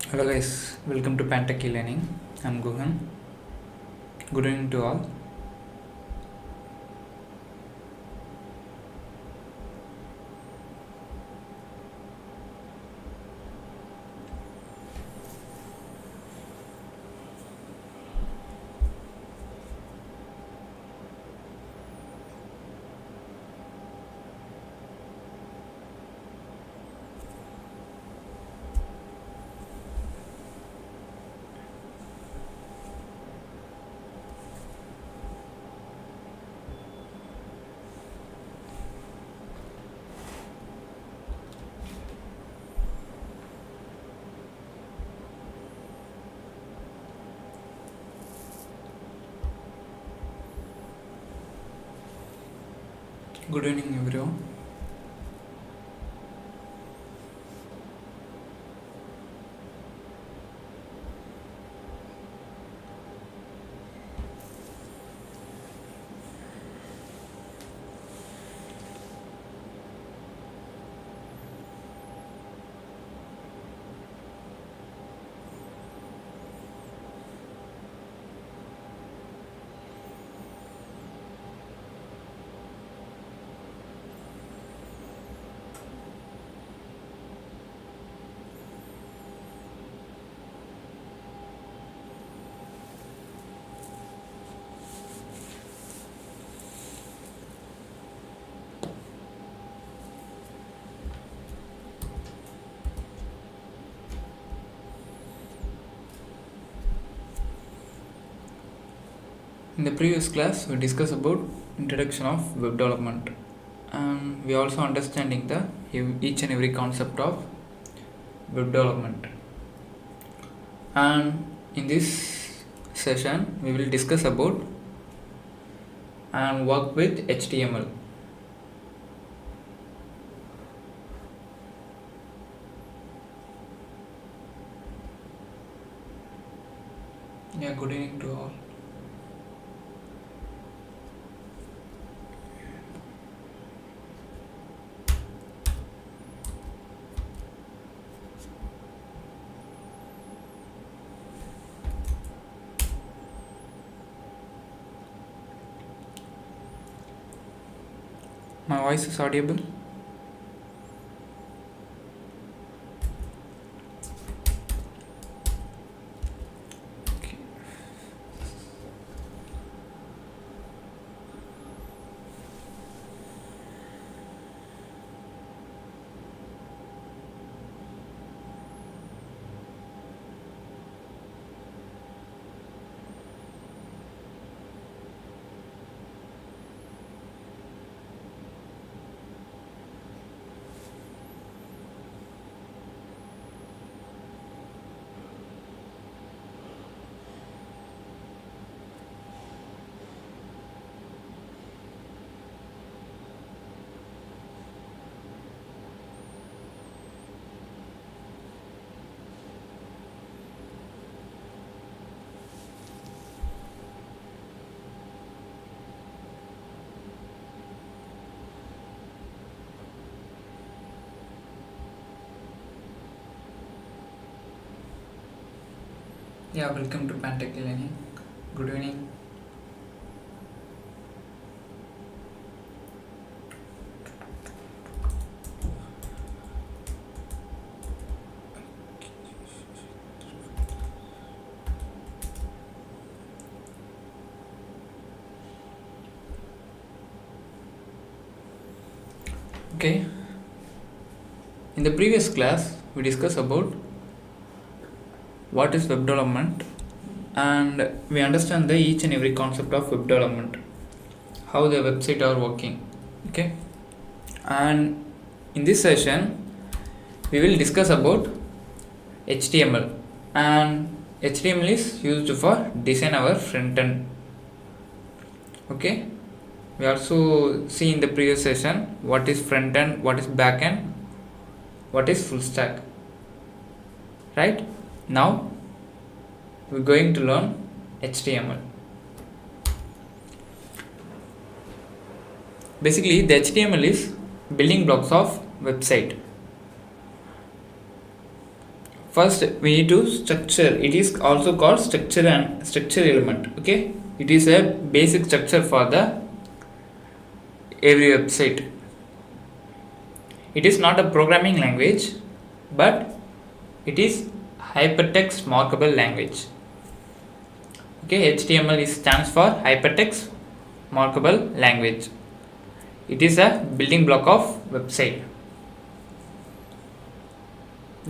Hello guys, welcome to Pantech E-Learning. I'm Guhan. Good evening to all. Good evening everyone. In the previous class, we discussed about introduction of web development, and we also understanding the each and every concept of web development. And in this session, we will discuss about and work with HTML. Yeah, good evening to all. My voice is audible. Okay. Yeah, welcome to Pantech E-Learning. Good evening. Okay. In the previous class, we discussed about what is web development, and we understand the each and every concept of web development, how the website are working. Okay, and in this session we will discuss about HTML, and HTML is used for design our front end. Okay, we also see in the previous session what is front end, what is back end, what is full stack. Right, now we're going to learn HTML. Basically, the HTML is building blocks of website. first we need to structure. It is also called structure and structure element. Okay, it is a basic structure for the every website. It is not a programming language, but it is hypertext markable language. Okay, HTML stands for hypertext markable language. It is a building block of website.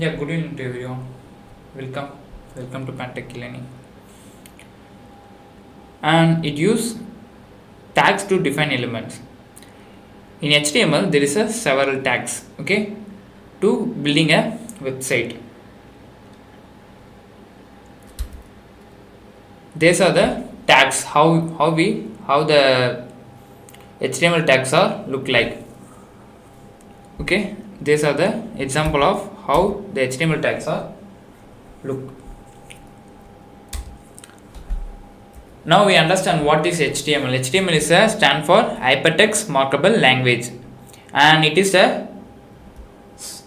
Yeah, good evening to everyone. Welcome to Pantech E-Learning. And it uses tags to define elements. In HTML, there is a several tags. Okay, to building a website. These are the tags. How the HTML tags are look like. Okay, these are the example of how the HTML tags are look. Now we understand what is HTML. HTML is a stand for hypertext markable language, and it is a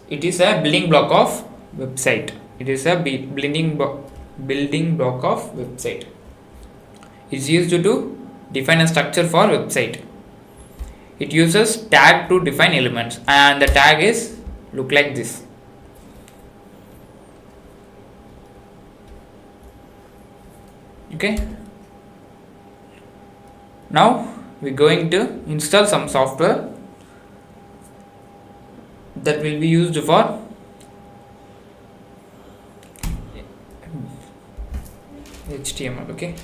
building block of website. It is a building block of website. It's used to define a structure for website. It uses tag to define elements, and the tag is look like this. Okay, now we're going to install some software that will be used for HTML. Okay,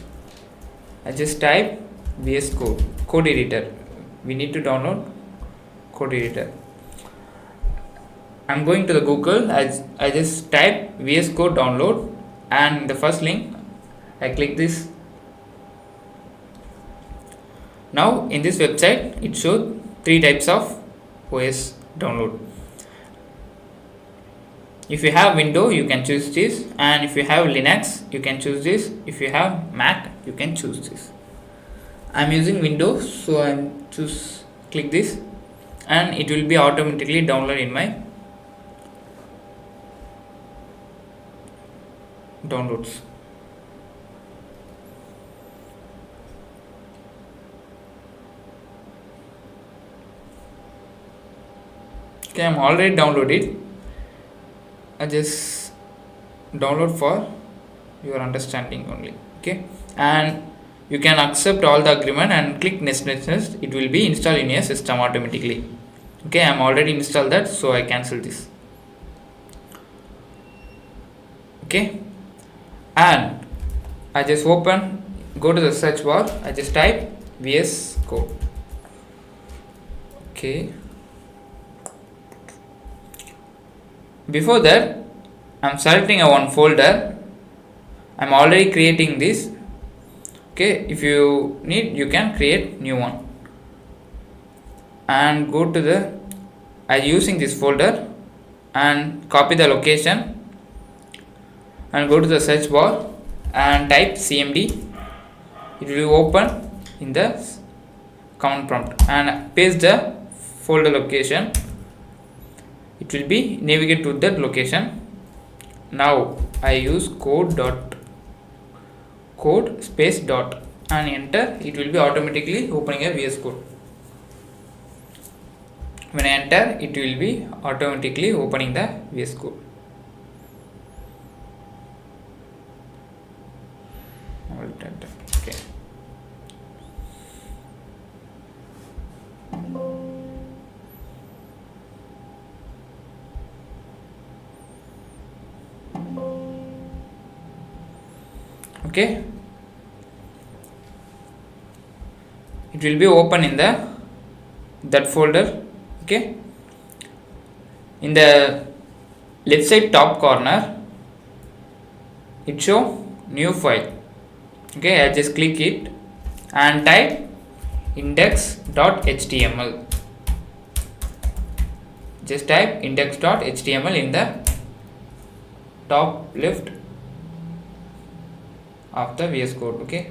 I just type VS Code editor. We need to download code editor. I'm going to the Google. I just type VS Code download, and the first link I click this. Now in this website it shows 3 types of OS download. If you have Windows, you can choose this, and if you have Linux, you can choose this. If you have Mac, you can choose this. I'm using Windows, so I'm click this, and it will be automatically downloaded in my downloads. Okay, I'm already downloaded. I just download for your understanding only. Okay, and you can accept all the agreement and click next. It will be installed in your system automatically. Okay, I'm already installed that, so I cancel this. Okay, and I just go to the search bar. I just type VS Code. Okay, before that I'm selecting one folder. I'm already creating this. Okay, if you need, you can create new one, and go to the I'm using this folder, and copy the location, and go to the search bar and type CMD. It will open in the command prompt, and paste the folder location. It will be navigate to that location. Now I use code space dot and enter. It will be automatically opening a VS Code. When I enter, it will be automatically opening the VS Code. Okay. Okay, it will be open in that folder. Okay, in the left side top corner it show new file. Okay, I just click it and type index.html. Just type index.html in the top left of the VS Code. Okay,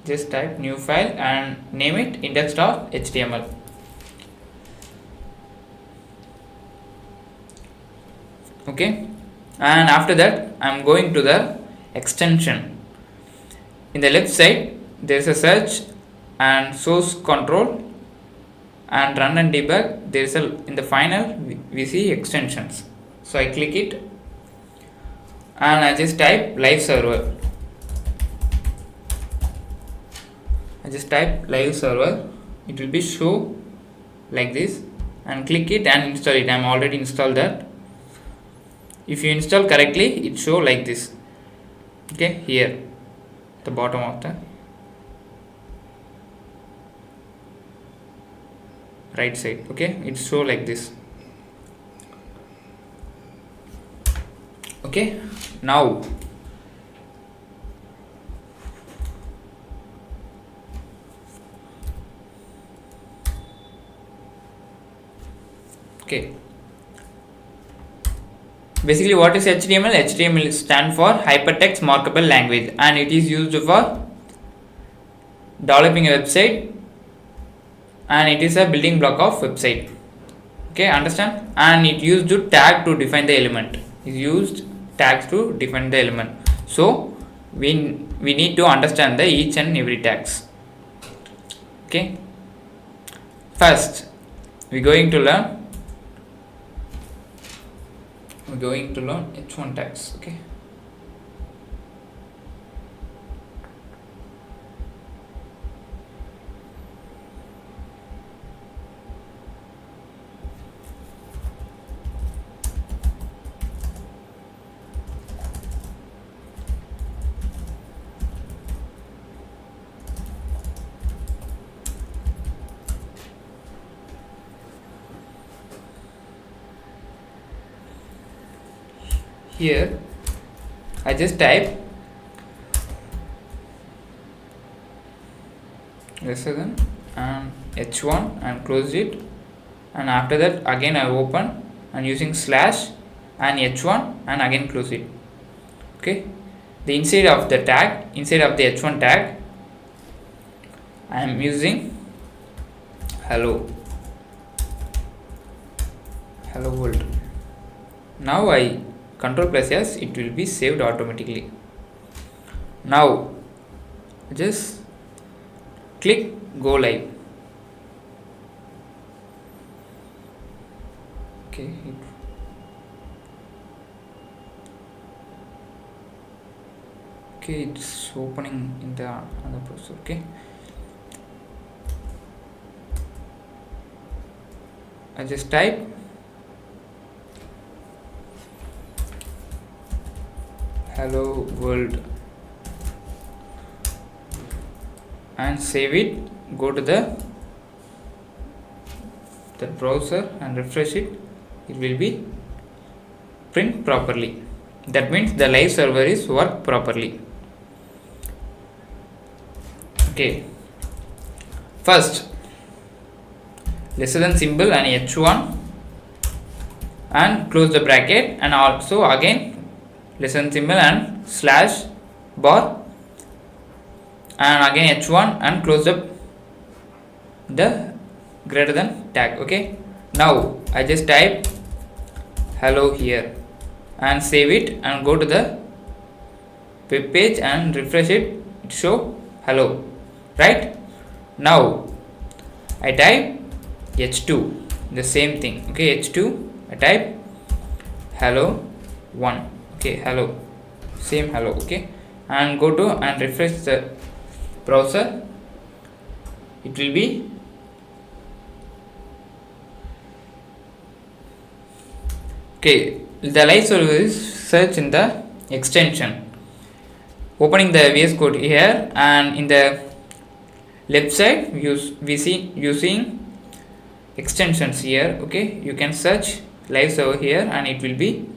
just type new file and name it index.html. Okay, and after that I'm going to the extension. In the left side there is a search and source control and run and debug. There is a, in the final we see extensions, so I click it and I just type live server. I just type live server, it will be show like this, and click it and install it. I am already installed that. If you install correctly, it show like this. Okay, here the bottom of the right side. Okay, it show like this. Okay, now okay, basically what is HTML? HTML stands for hypertext markup language, and it is used for developing a website, and it is a building block of website. Okay, understand? And it used to tag to define the element. It used tags to define the element. So we need to understand the each and every tags. Okay, first we're going to learn H1 tags. Okay, here I just type lesser than and H1 and close it, and after that again I open and using slash and H1 and again close it. Okay, the inside of the tag, inside of the H1 tag, I am using hello world. Now I control plus S, it will be saved automatically. Now just click go live. Okay, it's opening in the other browser. Okay, I just type hello world and save it. Go to the browser and refresh it. It will be print properly. That means the live server is work properly. Okay, first lesser than symbol and H1 and close the bracket, and also again lesser than symbol and slash bar and again H1 and close the greater than tag. Okay, now I just type hello here and save it and go to the web page and refresh it. It show hello, right? Now I type H2, the same thing. Okay, H2 I type hello 1. Okay, hello, same hello. Okay, and go to and refresh the browser. It will be okay. The live server is search in the extension. Opening the VS Code here, and in the left side we see using extensions here. Okay, you can search live server here and it will be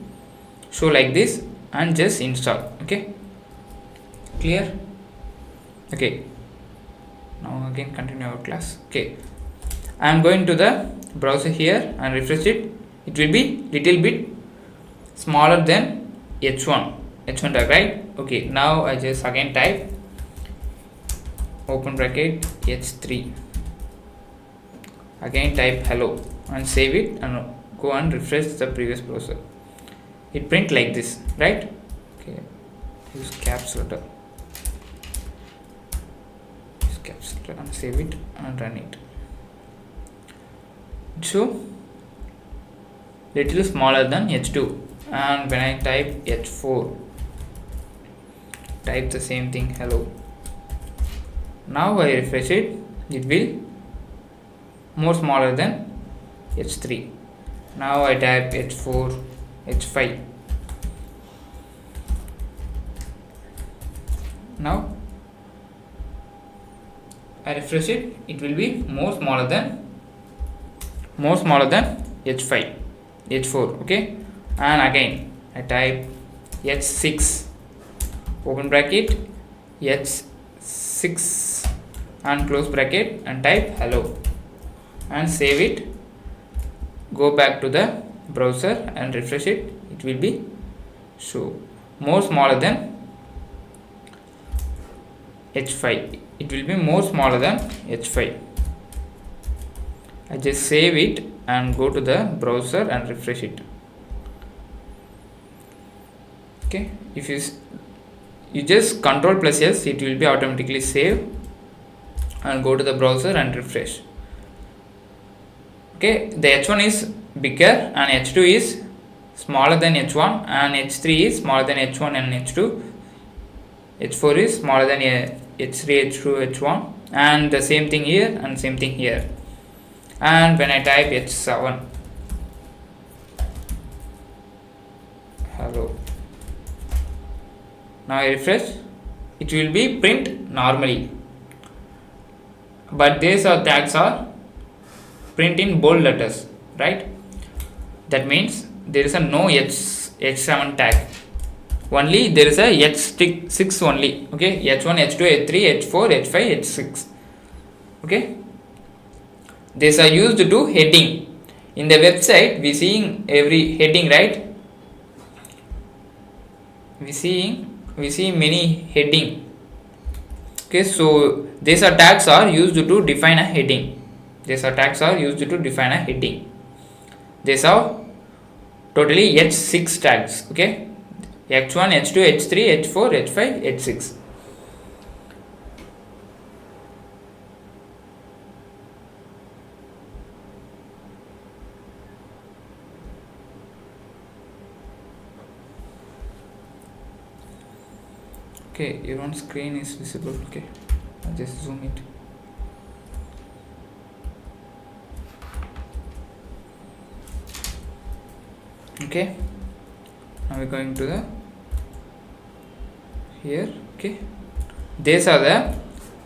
show like this, and just install. Okay, clear? Okay, now again continue our class. Okay, I am going to the browser here and refresh it. It will be little bit smaller than H1 tag, right? Okay, now I just again type open bracket H3, again type hello and save it and go and refresh the previous browser. it print like this, right? Okay, use caps letter. Use caps letter and save it and run it. So little smaller than H2, and when I type H4, type the same thing, hello. Now I refresh it, it will more smaller than H3. Now I type H4, H5. Now I refresh it, it will be more smaller than H5, H4, okay. And again I type H6, open bracket, H6 and close bracket, and type hello and save it. Go back to the browser and refresh it, it will be show more smaller than H5. It will be more smaller than H5. I just save it and go to the browser and refresh it. Okay, if you just Ctrl plus S, it will be automatically save, and go to the browser and refresh. Okay, the H1 is bigger and H2 is smaller than H1, and H3 is smaller than H1 and H2. H4 is smaller than H3, H2, H1, and the same thing here and same thing here. And when I type H7, hello, now I refresh, it will be print normally, but these are tags are print in bold letters, right? That means there is a no H7 tag, only there is a H6 only, okay. H1, H2, H3, H4, H5, H6, okay. These are used to heading. In the website we seeing every heading, right? We see many heading, okay. So these are tags are used to define a heading. These are tags are used to define a heading. These are totally H6 tags, okay. H1, H2, H3, H4, H5, H6. Okay, your own screen is visible, okay. I'll just zoom it. Okay, now we're going to the here, okay. These are the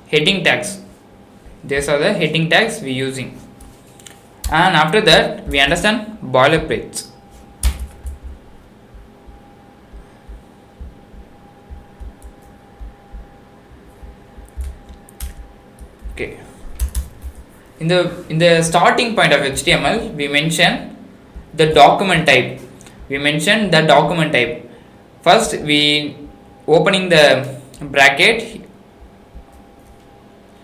heading tags. These are the heading tags we using, and after that we understand boilerplates. Okay, in the starting point of HTML we mention the document type. First we opening the bracket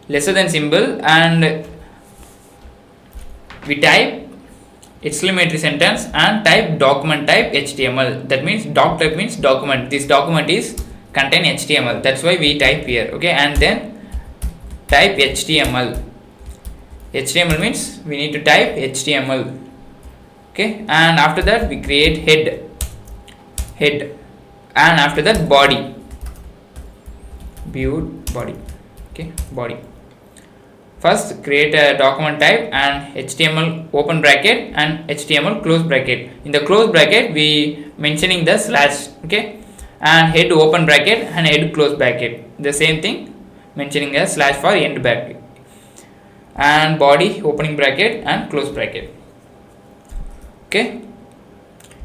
lesser than symbol, and we type exclamatory sentence and type document type HTML. That means doc type means document. This document is contain HTML. That's why we type here, okay. And then type HTML. HTML means we need to type HTML, okay. And after that we create head, and after that body, body, okay, body. First create a document type and HTML open bracket and HTML close bracket. In the close bracket we mentioning the slash, okay, and head open bracket and head close bracket. The same thing, mentioning a slash for end bracket, and body opening bracket and close bracket, okay.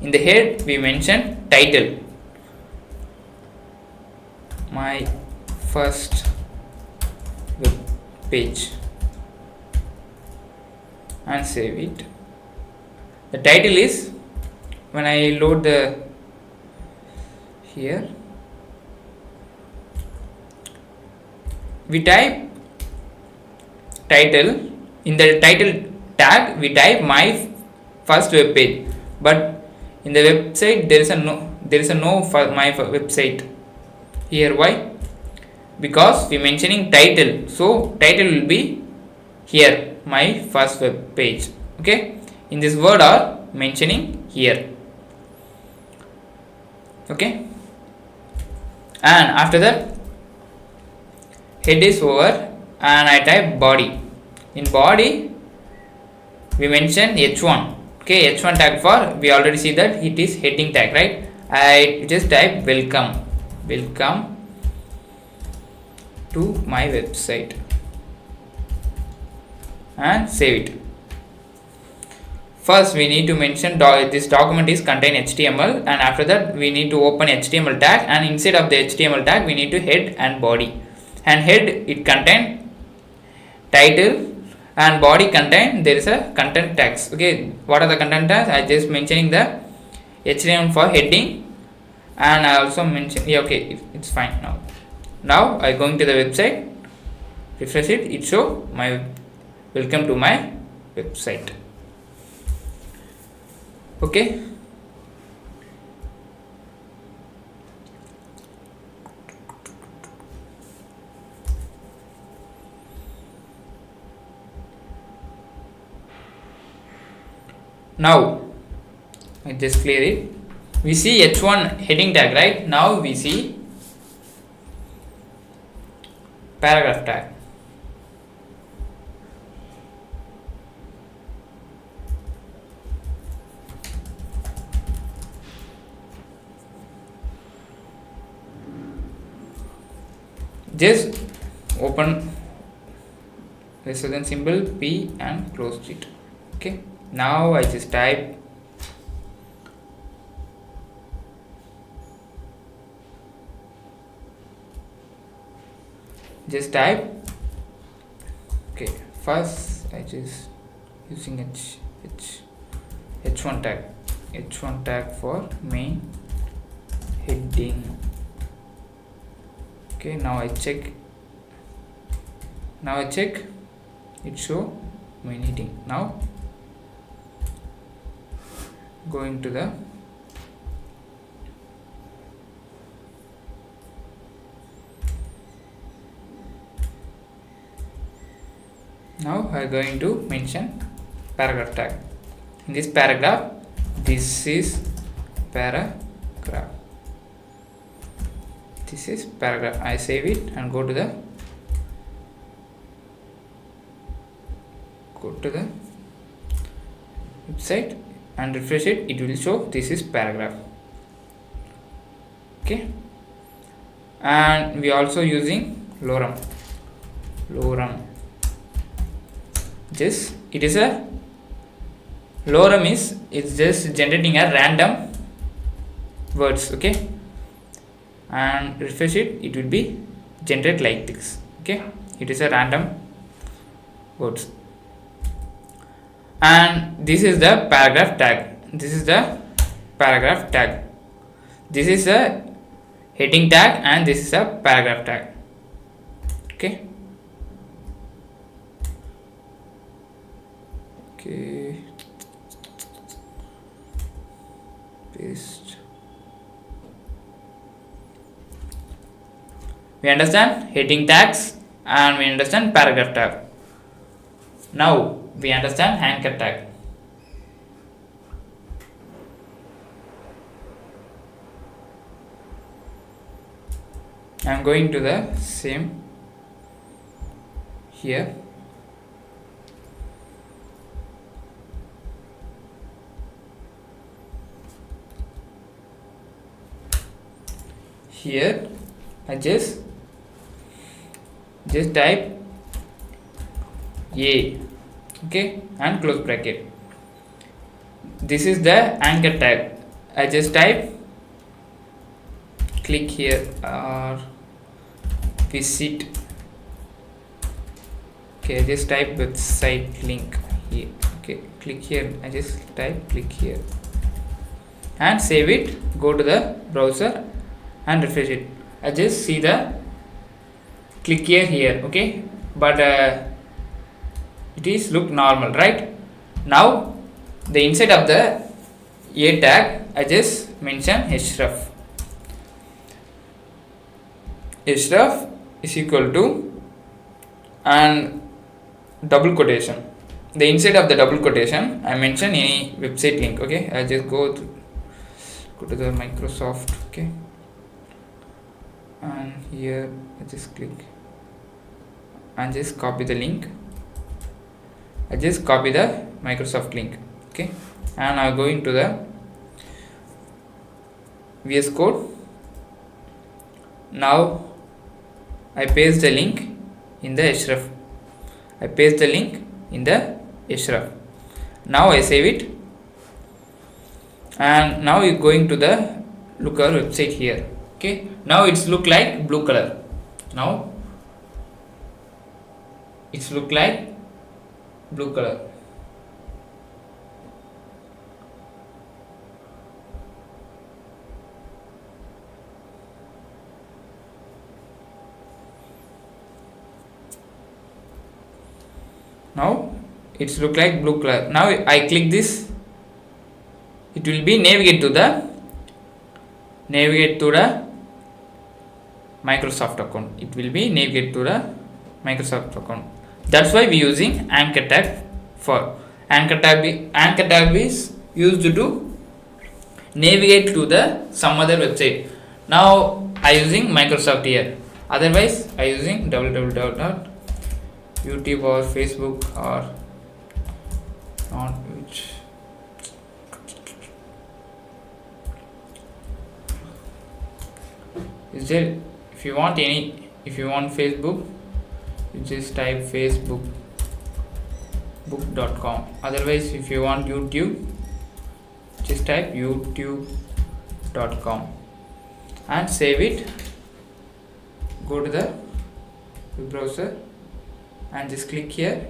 In the head we mention title, my first web page, and save it. The title is, when I load the here, we type title. In the title tag we type my first web page, but in the website there is a no for my website here. Why? Because we mentioning title, so title will be here my first web page. Okay, in this word are mentioning here. Okay, and after that head is over and I type body. In body we mention h1. Okay, h1 tag for, we already see that it is heading tag, right? I just type welcome to my website and save it. First we need to mention this document is contain HTML, and after that we need to open HTML tag, and inside of the HTML tag we need to head and body. And head it contain title, and body contain there is a content tags. Okay, what are the content tags? I just mentioning the HTML for heading, and I also mention, yeah, okay, it's fine. Now I going to the website, refresh it, it show my welcome to my website. Okay, now I just clear it. We see h1 heading tag, right? Now we see paragraph tag. Just open resonance symbol P and close it. Okay, now I just type okay, first I just using h1 tag for main heading. Okay, now I check it show main heading. Now going to the now I am going to mention paragraph tag. In this paragraph, this is paragraph. I save it and go to the website and refresh it. It will show this is paragraph. Okay, and we also using lorem. Just it is a lorem is it's just generating a random words. Okay, and refresh it, it will be generate like this. Okay, it is a random words, and this is the paragraph tag. This is a heading tag, and this is a paragraph tag. Okay, paste. We understand heading tags and we understand paragraph tag. Now we understand anchor tag. I am going to the same here. Here I just type A, okay, and close bracket. This is the anchor tag. I just type click here or visit. Okay, I just type website link here. Okay, click here. I just type click here and save it. Go to the browser and refresh it. I just see the click here. Okay, but it is look normal, right? Now the inside of the A tag I just mention href. Href is equal to and double quotation. The inside of the double quotation I mention any website link. Okay, I just go to the Microsoft. Okay, and here I just click and just copy the link. I just copy the Microsoft link. Okay, and I go into the VS Code. Now I paste the link in the href. I paste the link in the href. Now I save it, and now you going to the look our website here. Okay, now it's look like blue color. Now it's look like blue color. Now it's look like blue color. Now I click this, it will be navigate to the Microsoft account. It will be navigate to the Microsoft account. That's why we using anchor tag for. Anchor tag is used to navigate to the some other website. Now I using Microsoft here. Otherwise I using YouTube or Facebook or not which. Is there, if you want Facebook, you just type facebookbook.com. Otherwise if you want YouTube, just type youtube.com and save it. Go to the web browser and just click here.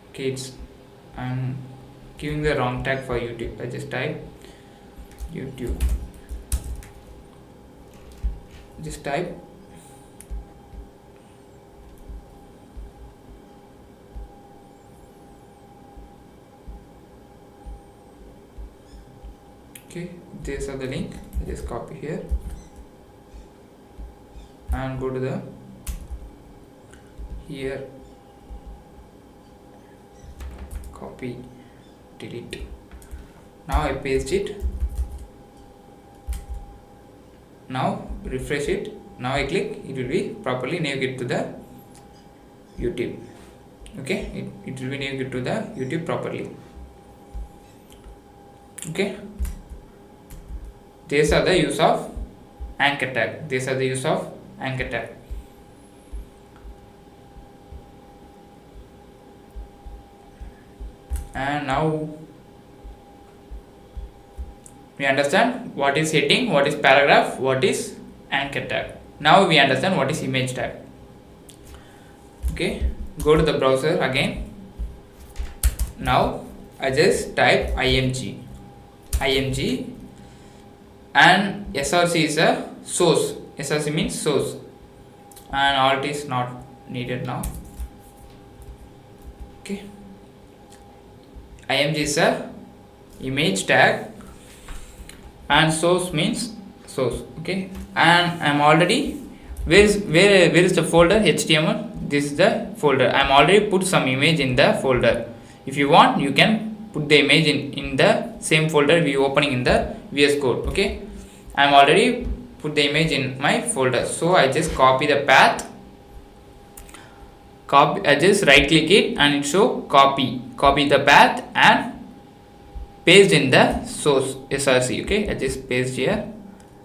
Okay, I'm giving the wrong tag for YouTube. I just type YouTube. Just type okay, these are the link. I just copy here and go to the here, copy, delete. Now I paste it. Now refresh it. Now I click, it will be properly navigate to the YouTube. Okay, it will be navigate to the YouTube properly. Okay, these are the use of anchor tag. And now we understand what is heading, what is paragraph, what is anchor tag. Now we understand what is image tag. Okay, go to the browser again. Now I just type img and src is a source. Src means source, and alt is not needed now. Okay, img is a image tag and source means source. Okay, and I'm already where is the folder HTML. This is the folder. I'm already put some image in the folder. If you want, you can put the image in the same folder we opening in the VS Code. Okay, I'm already put the image in my folder, so I just copy the path. I just right click it and it show copy the path and paste in the source src. Okay, I just paste here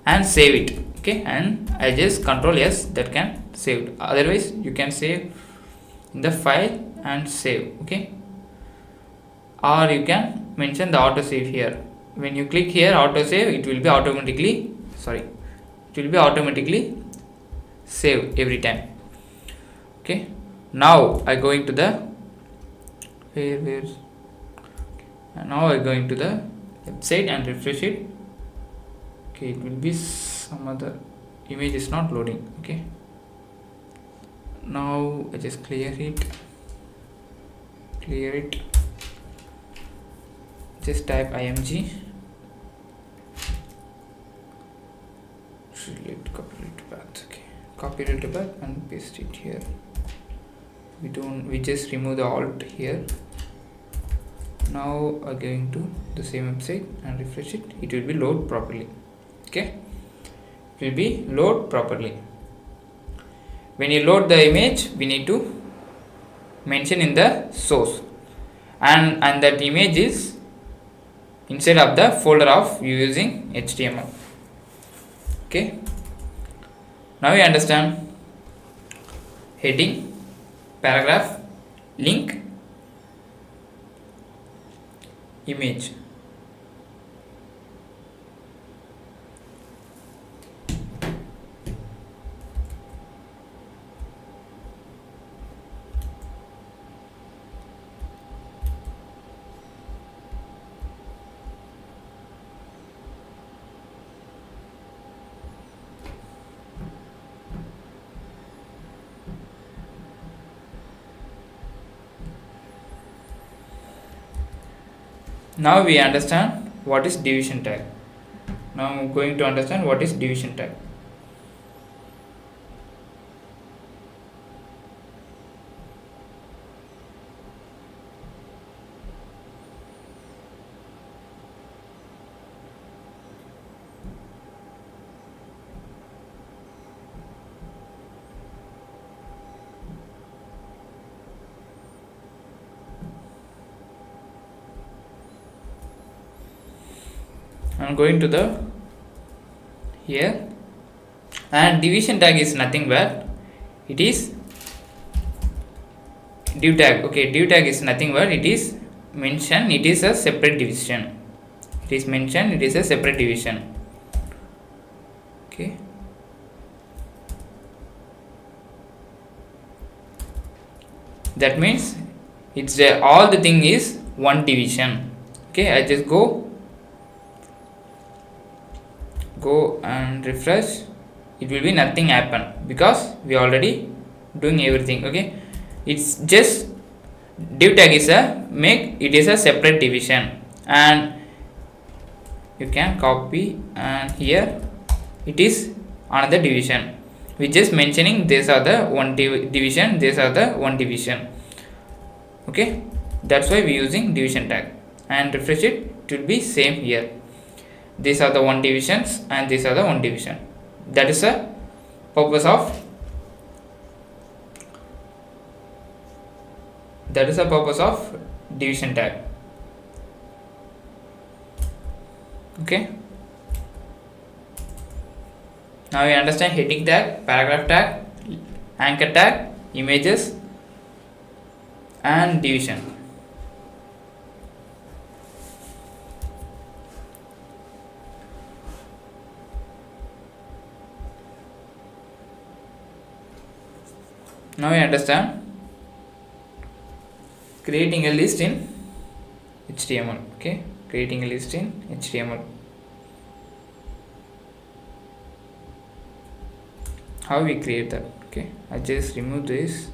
and save it. Okay, and I just control S, that can save it. Otherwise you can save in the file and save. Okay, or you can mention the auto save here. When you click here auto save, it will be automatically save every time. Okay, now I go into the now I go into the website and refresh it. Okay, it will be some other image is not loading. Okay, now I just clear it, just type img select copyright path. Okay, copyright path and paste it here. We just remove the alt here. Now going to the same website and refresh it. It will be load properly. Okay, it will be load properly. When you load the image, we need to mention in the source, and that image is inside of the folder of you using HTML. Okay, now you understand heading, paragraph, link, image. Now we understand what is division tag. Now I'm going to understand what is division tag. I'm going to the here, and division tag is nothing but it is div tag. Okay, div tag is nothing but it is mentioned it is a separate division. It is mentioned it is a separate division. Okay, that means it's all the thing is one division. Okay, I just go and refresh. It will be nothing happen because we already doing everything. Okay, it's just div tag is a separate division, and you can copy, and here it is another division. We just mentioning these are the one division, these are the one division. Okay, that's why we using division tag, and refresh it, it will be same here. These are the one divisions and these are the one division. That is the purpose of division tag. Okay, now you understand heading tag, paragraph tag, anchor tag, images, and division. Now you understand creating a list in HTML. Okay, creating a list in HTML. How we create that? Okay, I just remove this.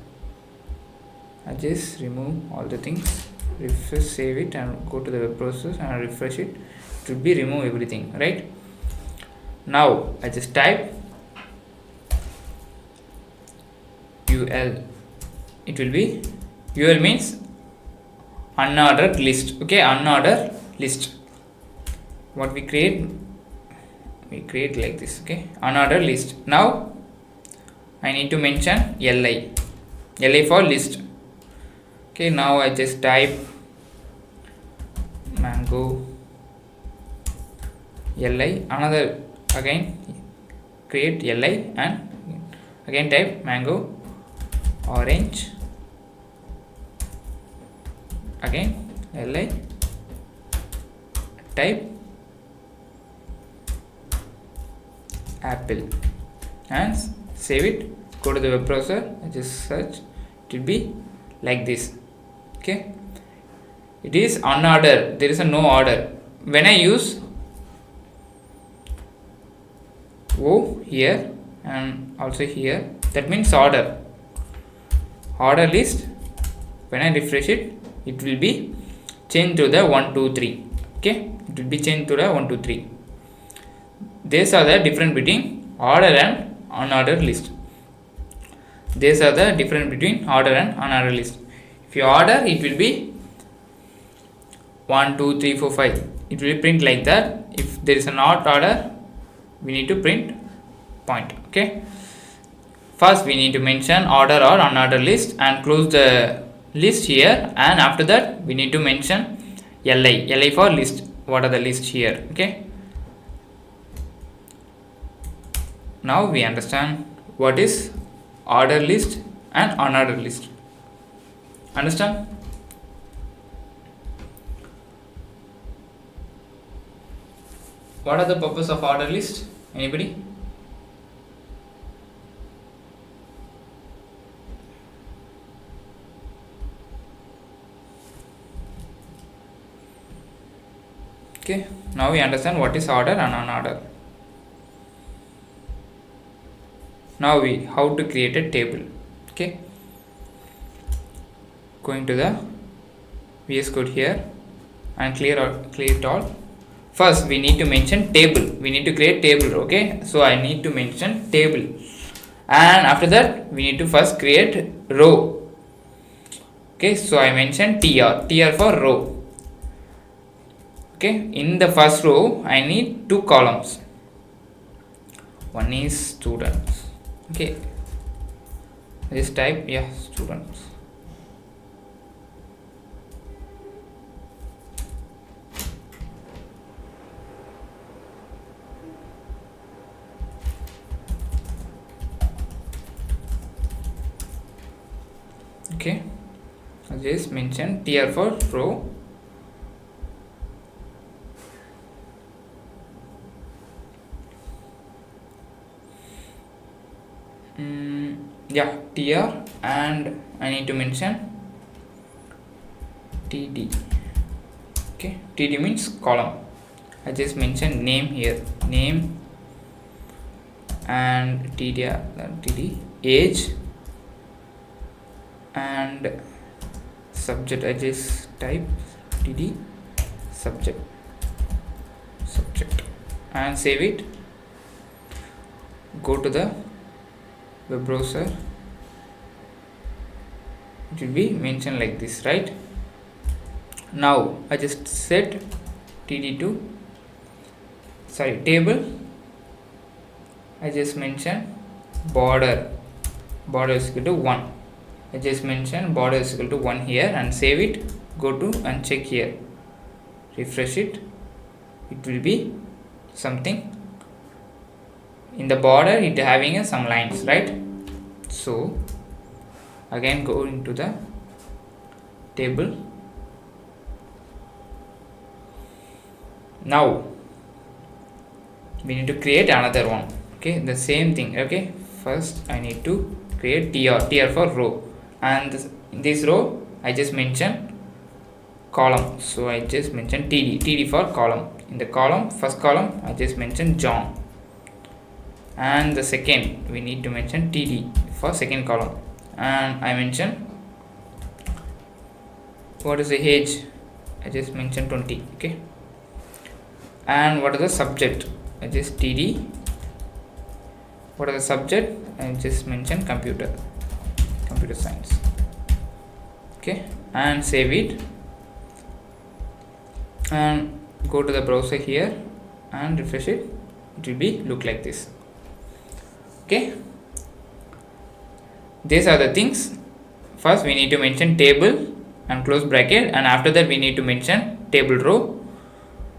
I just remove all the things. Refresh, save it, and go to the web browser and refresh it. It will be remove everything, right? Now I just type UL. It will be UL means unordered list. Okay, unordered list. What we create like this. Okay, unordered list. Now I need to mention li for list. Okay, now I just type mango li, another again create li, and again type mango orange, again li, type apple, and save it. Go to the web browser, just search. It will be like this. Okay, it is unordered, there is a no order. When I use O here and also here, that means order list. When I refresh it, it will be changed to the 1 2 3. Okay, it will be changed to the 1 2 3. These are the difference between order and unordered list. These are the difference between order and unordered list. If you order, it will be 1 2 3 4 5. It will print like that. If there is a not order, we need to print point. Okay, first we need to mention order or unordered list and close the list here, and after that we need to mention li for list. What are the list here? Okay, now we understand what is order list and unordered list. Understand? What are the purpose of order list? Anybody? Okay, now we understand what is order and unordered. Now how to create a table. Okay, going to the VS Code here and clear it all. First we need to mention table. We need to create table. Okay, so I need to mention table, and after that we need to first create row. Okay, so I mentioned tr for row. Okay, in the first row I need two columns. One is students. Okay, this type, students. Okay, I just mention tr for row. Tr, and I need to mention td. Okay, td means column. I just mention name here, name, and td age, and subject. I just type td subject, and save it. Go to the web browser. It will be mentioned like this, right? Now I just set td to table. I just mention border is equal to 1. I just mention border is equal to 1 here and save it. Go to and check here, refresh it. It will be something in the border, it having some lines, right? So again go into the table. Now we need to create another one. Okay, the same thing. Okay, first I need to create tr for row, and this row I just mention column. So I just mention td for column. In the column, first column I just mention John, and the second we need to mention td for second column, and I mention what is the age. I just mention 20. Okay, and what is the subject? I just td. What is the subject? I just mention computer science. Okay, and save it, and go to the browser here and refresh it. It will be look like this. Okay, these are the things. First we need to mention table and close bracket, and after that we need to mention table row.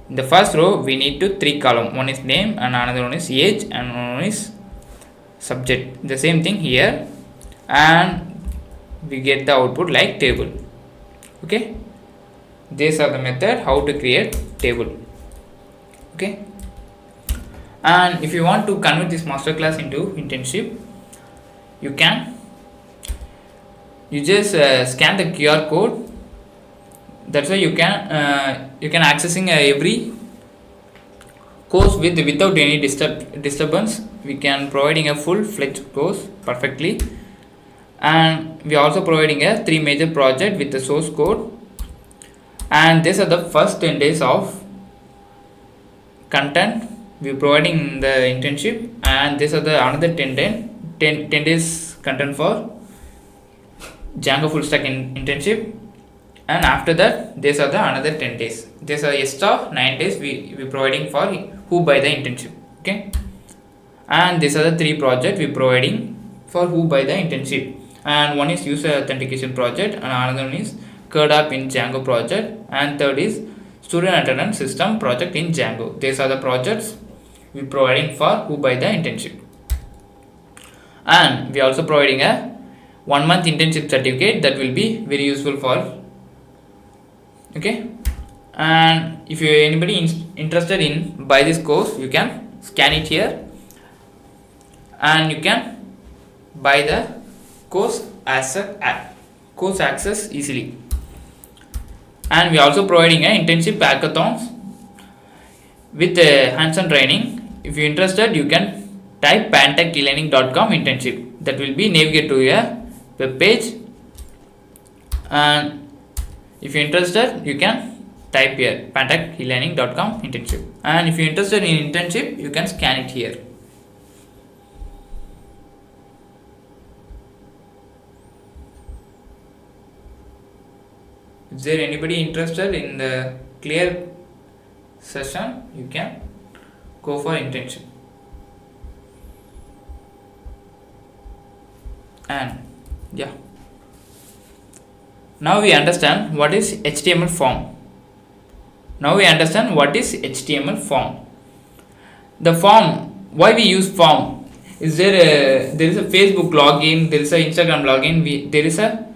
In the first row we need to 3 column. One is name, and another one is age, and one is subject. The same thing here, and we get the output like table. Okay, these are the method how to create table. Okay, and if you want to convert this masterclass into internship, you can. You just scan the QR code. That's why you can accessing every course without any disturbance. We can providing a full-fledged course perfectly, and we are also providing a 3 major project with the source code. And these are the first 10 days of content we providing the internship, and these are the another 10 days content for Django full stack internship, and after that these are the another 10 days. These are extra 9 days we providing for who buy the internship. Okay, and these are the 3 projects we providing for who buy the internship, and one is user authentication project, and another one is CURD app in Django project, and third is student attendance system project in Django. These are the projects we providing for who buy the internship, and we also providing a 1 month internship certificate that will be very useful for. Okay, and if you anybody interested in buy this course, you can scan it here and you can buy the course as a course access easily. And we are also providing a internship hackathons with hands-on training. If you interested, you can type pantechelearning.com internship. That will be navigate to your web page, and if you interested, you can type here pantechelearning.com internship, and if you interested in internship, you can scan it here. Is there anybody interested in the clear session? You can go for internship. And yeah, now we understand what is HTML form. The form, why we use form? Is there is a Facebook login, there is a Instagram login, there is a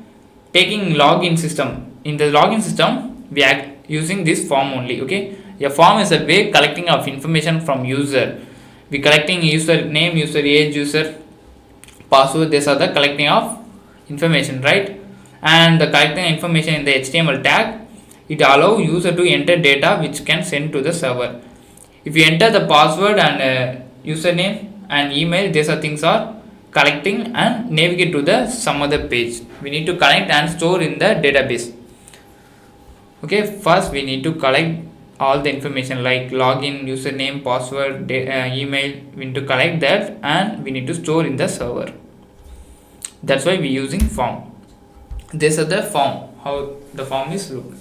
taking login system. In the login system, we are using this form only. Okay, a form is a way collecting of information from user. We collecting user name, user age, user password. These are the collecting of information, right? And the collecting information in the HTML tag, it allow user to enter data which can send to the server. If you enter the password and username and email, these are things are collecting and navigate to the some other page. We need to collect and store in the database. Okay, first we need to collect all the information like login, username, password, email. We need to collect that and we need to store in the server. That's why we using form. This is the form, how the form is look.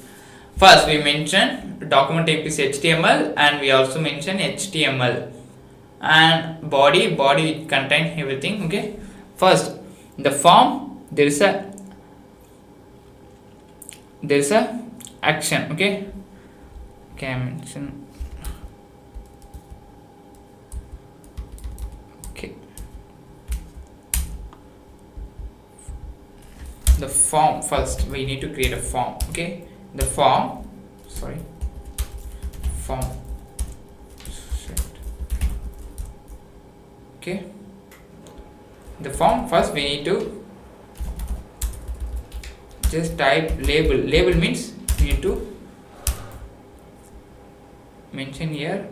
First we mention document type is HTML, and we also mention HTML, and body contain everything. Okay, first the form, there is a action. Okay, I mention. Okay, the form, first we need to create a form. Okay, the form okay, the form, first we need to just type label means we need to mention here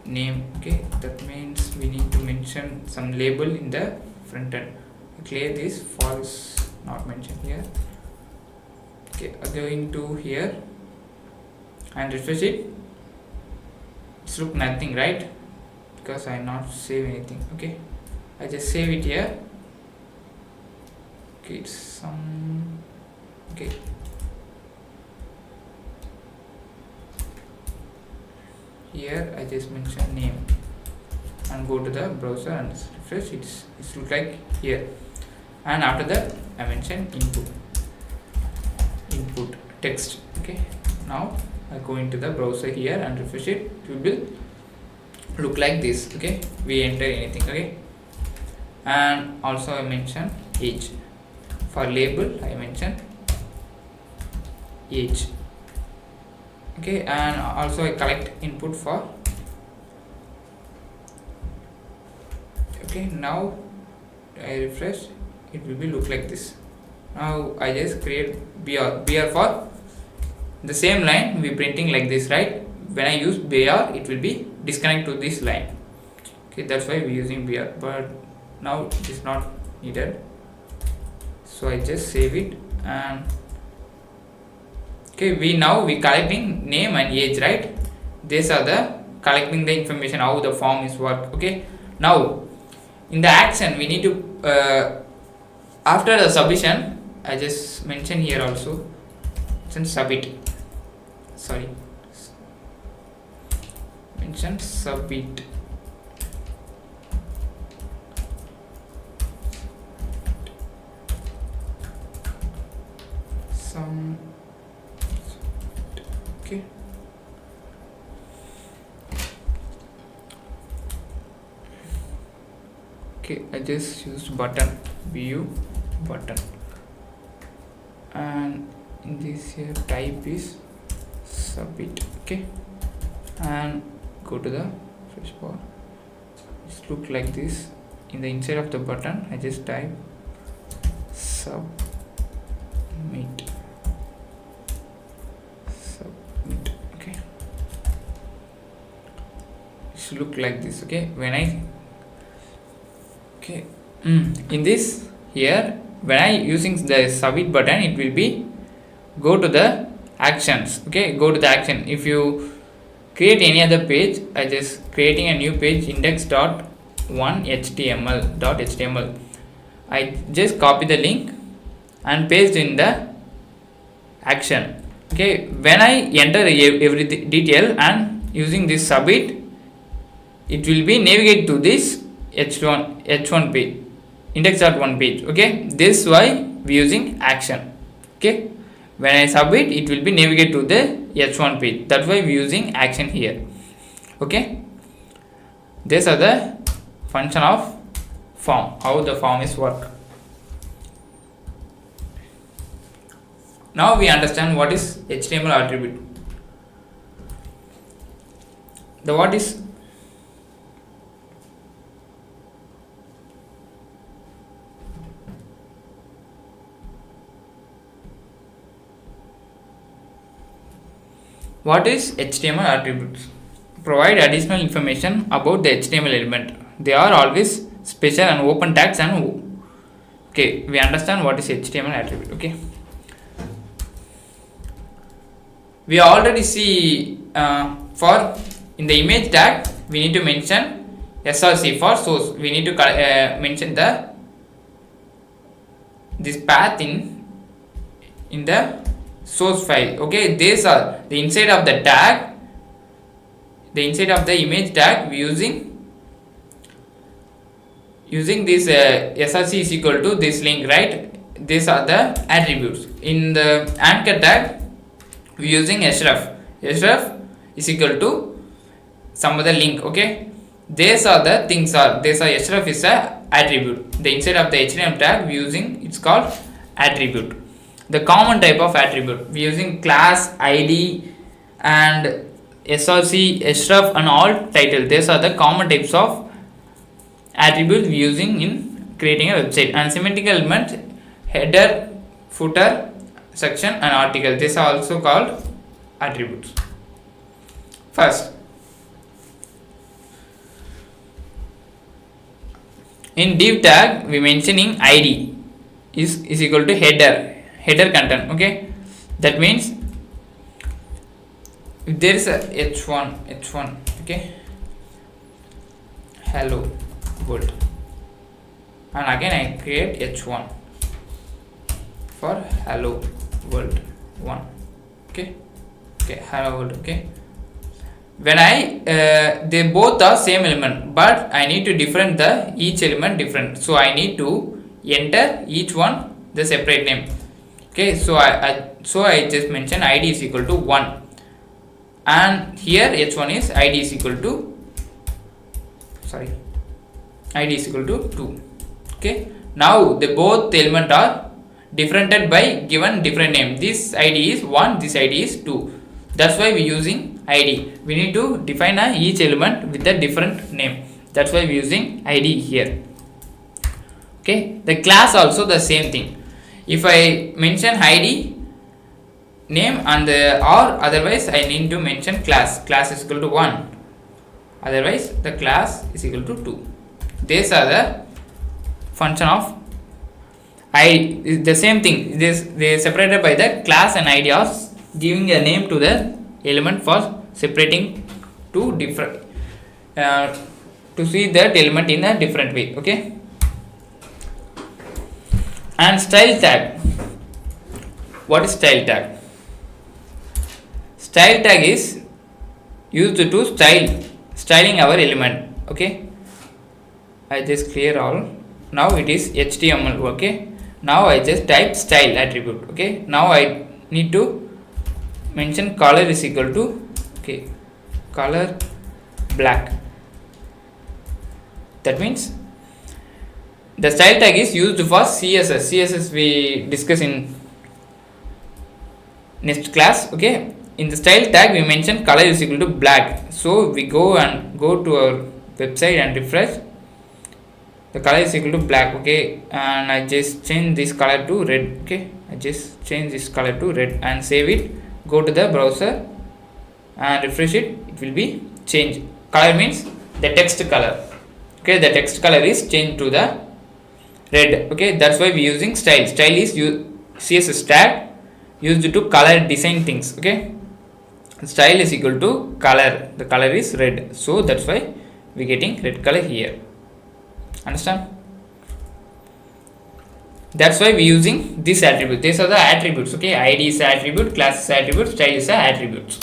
name. Okay, that means we need to mention some label in the front end. Clear this false, not mentioned here. Okay, going to here and refresh it. It's look nothing, right? Because I not save anything. Okay, I just save it here. Okay, it's some. Okay, here I just mention name and go to the browser and refresh. It's look like here, and after that I mention input text. Okay, now I go into the browser here and refresh it. It will look like this. Okay, we enter anything. Okay, and also I mention age. For label I mention age. Okay, and also I collect input for. Okay, now I refresh, it will be look like this. Now I just create BR for the same line we printing like this, right? When I use BR, it will be disconnect to this line. Okay, that's why we using BR, but now it is not needed, so I just save it. And okay, we collecting name and age, right? These are the collecting the information how the form is work. Okay, now in the action we need to after the submission, I just mention here also, submit, sorry, mention submit. Okay, I just used button, view button, and in this here type is submit. Okay, and go to the search bar. It's look like this. In the inside of the button, I just type submit. Okay, it should look like this. Okay, when I in this here, when I using the submit button, it will be go to the actions. Okay, go to the action. If you create any other page, I just creating a new page, index.1html.html. I just copy the link and paste in the action. Okay, when I enter every detail and using this submit, it will be navigate to this h1 page, index.1 page. Okay, this is why we using action. Okay, when I submit, it will be navigate to the h1 page. That's why we using action here. Okay, these are the function of form, how the form is work. Now we understand what is HTML attribute. What is HTML attributes? Provide additional information about the HTML element. They are always special and open tags and okay, we understand what is HTML attribute. Okay, we already see for in the image tag we need to mention src for source. We need to mention this path in the source file. Okay, these are the inside of the tag, the inside of the image tag we using this src is equal to this link, right? These are the attributes. In the anchor tag we using href is equal to some other link. Okay, these are the things href is a attribute. The inside of the html tag we using, it's called attribute. The common type of attribute we using class, id and src, href and all title. These are the common types of attributes we using in creating a website. And semantic element, header, footer, section and article, these are also called attributes. First, in div tag we mentioning id is equal to header content. Okay, that means if there is a h1 okay, hello world, and again I create h1 for hello world 1. Okay, hello world. Okay, when I they both are same element, but I need to different each element different, so I need to enter each one the separate name. Okay, so I just mention id is equal to 1, and here h1 is id is equal to id is equal to 2. Okay, now the both element are differented by given different name. This id is 1, this id is 2. That's why we using id. We need to define each element with a different name. That's why we using id here. Okay, the class also the same thing. If I mention id name and or otherwise I need to mention class is equal to 1, otherwise the class is equal to 2. These are the function of the same thing. They separated by the class and id are giving a name to the element for separating to different to see that element in a different way. Okay. And style tag. What is style tag? Style tag is used to styling our element. Okay. I just clear all. Now it is HTML. Okay. Now I just type style attribute. Okay. Now I need to mention color is equal to, okay, color black. That means the style tag is used for CSS. CSS we discuss in next class. Okay. In the style tag we mention color is equal to black. So we go to our website and refresh. The color is equal to black. Okay. And I just change this color to red. Okay. I just change this color to red and save it. Go to the browser and refresh it. It will be changed. Color means the text color. Okay. The text color is changed to the red. Okay. That's why we using style. Style is CSS tag used to color design things. Okay. Style is equal to color. The color is red. So that's why we getting red color here. Understand? That's why we using this attribute. These are the attributes. Okay. ID is attribute, class is attribute, style is attributes.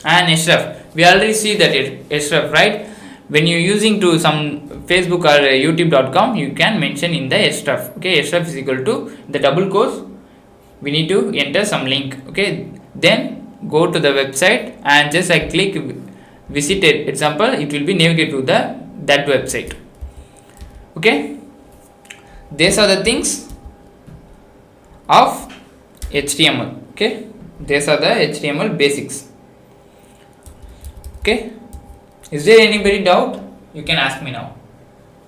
And href. We already see that href, right? When you using to some Facebook or youtube.com, you can mention in the href. Okay. Href is equal to the double quotes. We need to enter some link. Okay. Then go to the website and just I click visit example. It will be navigate to that website. Okay. These are the things of HTML. Okay. These are the HTML basics. Okay. Is there anybody doubt? You can ask me now.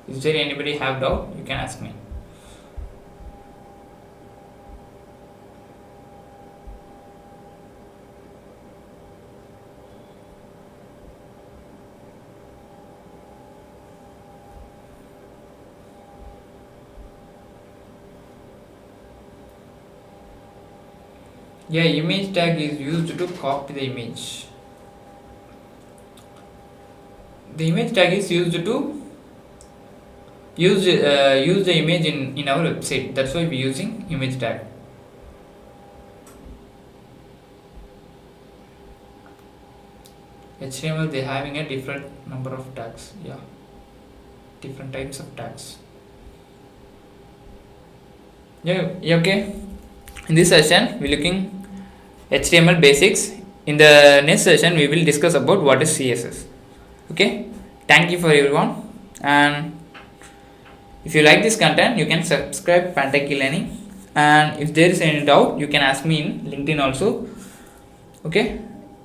Is there anybody have doubt? You can ask me. Yeah, image tag is used to copy the image. The image tag is used to use the image in our website. That's why we using image tag. HTML they having a different number of tags. Yeah, different types of tags. Yeah, okay. In this session we looking HTML basics. In the next session we will discuss about what is CSS. Okay. Thank you for everyone, and if you like this content you can subscribe Pantech E-Learning, and if there is any doubt you can ask me in LinkedIn also. Okay.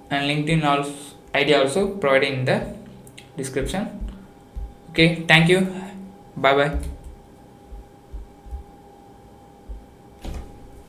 And LinkedIn also ID also provided in the description. Okay. Thank you. Bye bye.